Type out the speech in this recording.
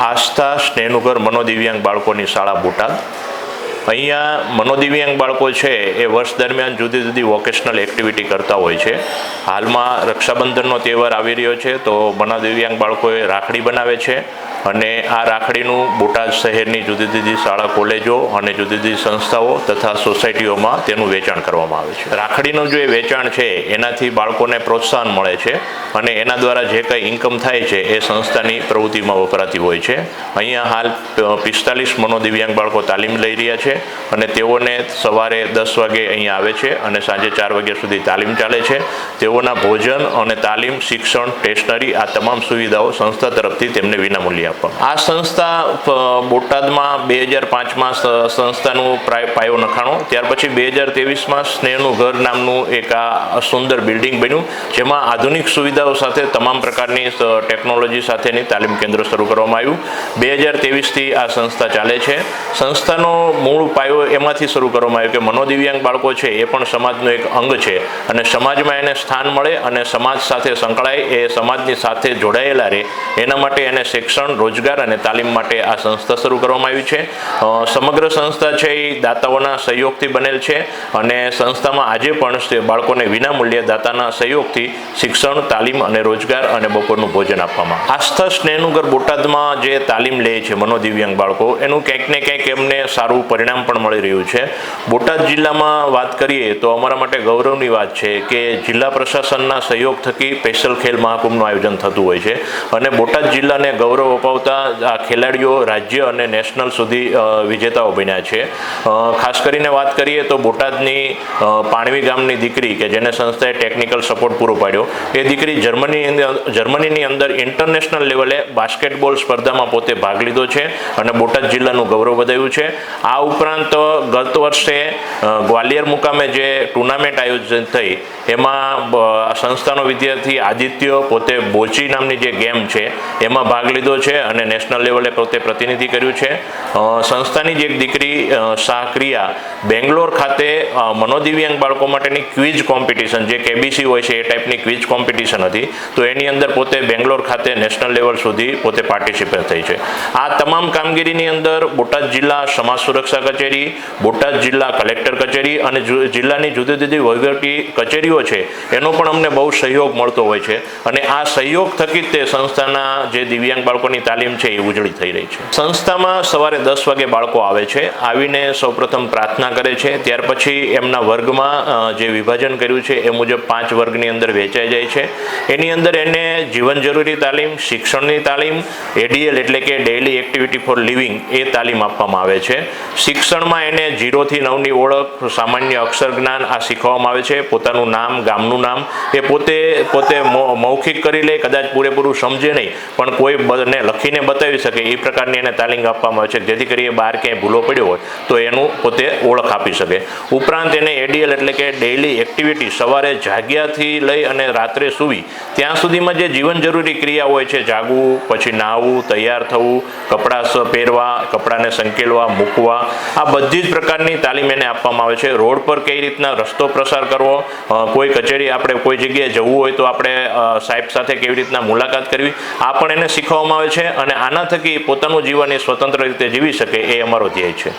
આસ્થા સ્નેહનુગર મનોદિવ્યાંગ બાળકોની શાળા બોટાદ। અહીંયા મનોદિવ્યાંગ બાળકો છે એ વર્ષ દરમિયાન જુદી જુદી વોકેશનલ એક્ટિવિટી કરતા હોય છે। હાલમાં રક્ષાબંધનનો તહેવાર આવી રહ્યો છે તો મનોદિવ્યાંગ બાળકોએ રાખડી બનાવે છે અને આ રાખડીનું બોટાદ શહેરની જુદી જુદી શાળા કોલેજો અને જુદી જુદી સંસ્થાઓ તથા સોસાયટીઓમાં તેનું વેચાણ કરવામાં આવે છે। રાખડીનું જે વેચાણ છે એનાથી બાળકોને પ્રોત્સાહન મળે છે અને એના દ્વારા જે કંઈ ઇન્કમ થાય છે એ સંસ્થાની પ્રવૃત્તિમાં વપરાતી હોય છે। અહીંયા હાલ 45 મનોદિવ્યાંગ બાળકો તાલીમ લઈ રહ્યા છે અને તેઓને સવારે 10 વાગે અહીંયા આવે છે અને સાંજે 4 વાગ્યા સુધી તાલીમ ચાલે છે। તેઓના ભોજન અને તાલીમ, શિક્ષણ, સ્ટેશનરી આ તમામ સુવિધાઓ સંસ્થા તરફથી તેમને વિનામૂલ્યે આપવામાં। આ સંસ્થા બોટાદમાં 2005માં સંસ્થાનું પાયો નખાણો, ત્યાર પછી 2023માં સ્નેહનું ઘર નામનું એક આ સુંદર બિલ્ડિંગ બન્યું, જેમાં આધુનિક સુવિધાઓ સાથે તમામ પ્રકારની ટેકનોલોજી સાથેની તાલીમ કેન્દ્ર શરૂ કરવામાં આવ્યું। 2023થી આ સંસ્થા ચાલે છે। સંસ્થાનો મૂળ પાયો એમાંથી શરૂ કરવામાં આવ્યો કે મનોદિવ્યાંગ બાળકો છે એ પણ સમાજનું એક અંગ છે અને સમાજમાં એને સ્થાન મળે અને સમાજ સાથે સંકળાય, એ સમાજની સાથે જોડાયેલા રહે એના માટે એને શિક્ષણ, રોજગાર અને તાલીમ માટે આ સંસ્થા શરૂ કરવામાં આવી છે। સમગ્ર સંસ્થા છે એ દાતાઓના સહયોગથી બનેલ છે અને સંસ્થામાં આજે પણ બાળકોને વિનામૂલ્યે દાતાના સહયોગથી શિક્ષણ, તાલીમ અને રોજગાર અને બપોરનું ભોજન આપવામાં। આસ્થા સ્નેહનુગર બોટાદમાં જે તાલીમ લે છે મનોદિવ્યાંગ બાળકો, એનું ક્યાંક ને ક્યાંક એમને સારું પરિણામ પણ મળી રહ્યું છે। બોટાદ જિલ્લામાં વાત કરીએ તો અમારા માટે ગૌરવની વાત છે કે જિલ્લા પ્રશાસનના સહયોગ થકી સ્પેશિયલ ખેલ મહાકુંભનું આયોજન થતું હોય છે અને બોટાદ જિલ્લાને ગૌરવ અપાવતા આ ખેલાડીઓ રાજ્ય અને નેશનલ સુધી વિજેતાઓ બન્યા છે। ખાસ કરીને વાત કરીએ તો બોટાદની પાણવી ગામની દીકરી કે જેને સંસ્થાએ ટેકનિકલ સપોર્ટ પૂરો પાડ્યો, એ દીકરી જર્મનીની અંદર ઇન્ટરનેશનલ લેવલે બાસ્કેટબોલ સ્પર્ધામાં પોતે ભાગ લીધો છે અને બોટાદ જિલ્લાનું ગૌરવ વધાર્યું છે। આ ઉપરાંત ગત વર્ષે ગ્વાલિયર મુકામે જે ટુર્નામેન્ટ આયોજન થઈ એમાં સંસ્થાનો વિદ્યાર્થી આદિત્ય પોતે બોચી નામની જે ગેમ છે એમાં ભાગ લીધો છે અને નેશનલ લેવલે પોતે પ્રતિનિધિ કર્યું છે। સંસ્થાની જ એક દીકરી શાહક્રિયા બેંગ્લોર ખાતે મનોદિવ્યાંગ બાળકો માટેની ક્વિઝ કોમ્પિટિશન, જે કેબીસી હોય છે એ ટાઈપની ક્વિઝ કોમ્પિટિશન હતી, તો એની અંદર પોતે બેંગ્લોર ખાતે નેશનલ લેવલ સુધી પોતે પાર્ટિસિપેટ થઈ છે। આ તમામ કામગીરીની અંદર બોટાદ જિલ્લા સમાજ સુરક્ષા કચેરી, બોટાદ જિલ્લા કલેક્ટર કચેરી અને જિલ્લાની જુદી જુદી વહીવટી કચેરીઓ છે એનો પણ અમને બહુ સહયોગ મળતો હોય છે અને આ સહયોગ થકી તે સંસ્થાના જે દિવ્યાંગ બાળકોની તાલીમ છે એ ઉજળી થઈ રહી છે। સંસ્થામાં સવારે 10 વાગે બાળકો આવે છે, આવીને સૌપ્રથમ પ્રાર્થના કરે છે, ત્યાર પછી એમના વર્ગમાં જે વિભાજન કર્યું છે એ મુજબ 5 વર્ગની અંદર વહેંચાઈ જાય છે। એની અંદર એને જીવન જરૂરી તાલીમ, શિક્ષણની તાલીમ, એડીએલ એટલે કે ડેઇલી એક્ટિવિટી ફોર લિવિંગ એ તાલીમ આપવામાં આવે છે। શિક્ષણમાં એને 0 થી 9ની ઓળખ, સામાન્ય અક્ષર જ્ઞાન આ શીખવવામાં આવે છે। પોતાનું નામ, ગામનું નામ એ પોતે મૌખિક કરી લે, કદાચ પૂરેપૂરું સમજે નહીં પણ કોઈ ને લખીને બતાવી શકે એ પ્રકારની એને તાલીમ આપવામાં આવે છે, જેથી કરી એ બહાર ક્યાંય ભૂલો પડ્યો હોય તો એનું પોતે ઓળખ આપી શકે। ઉપરાંત એને એડીએલ એટલે કે ડેઇલી એક્ટિવિટી સવારે જાગ્યાથી લઈ અને રાત્રે સૂવી ત્યાં સુધીમાં જે જીવન જરૂરી ક્રિયા હોય છે, જાગવું, પછી નાહવું, તૈયાર થવું, કપડાં પહેરવા, કપડાને સંકેલવા, મૂકવા, આ બધી જ પ્રકારની તાલીમ એને આપવામાં આવે છે। રોડ પર કઈ રીતના રસ્તો પ્રસાર કરવો, કોઈ કચેરી આપણે કોઈ જગ્યાએ જવું હોય તો આપણે સાહેબ સાથે કેવી રીતના મુલાકાત કરવી, આ પણ એને શીખવવામાં આવે છે અને આના થકી પોતાનું જીવન એ સ્વતંત્ર રીતે જીવી શકે એ અમારો ધ્યેય છે।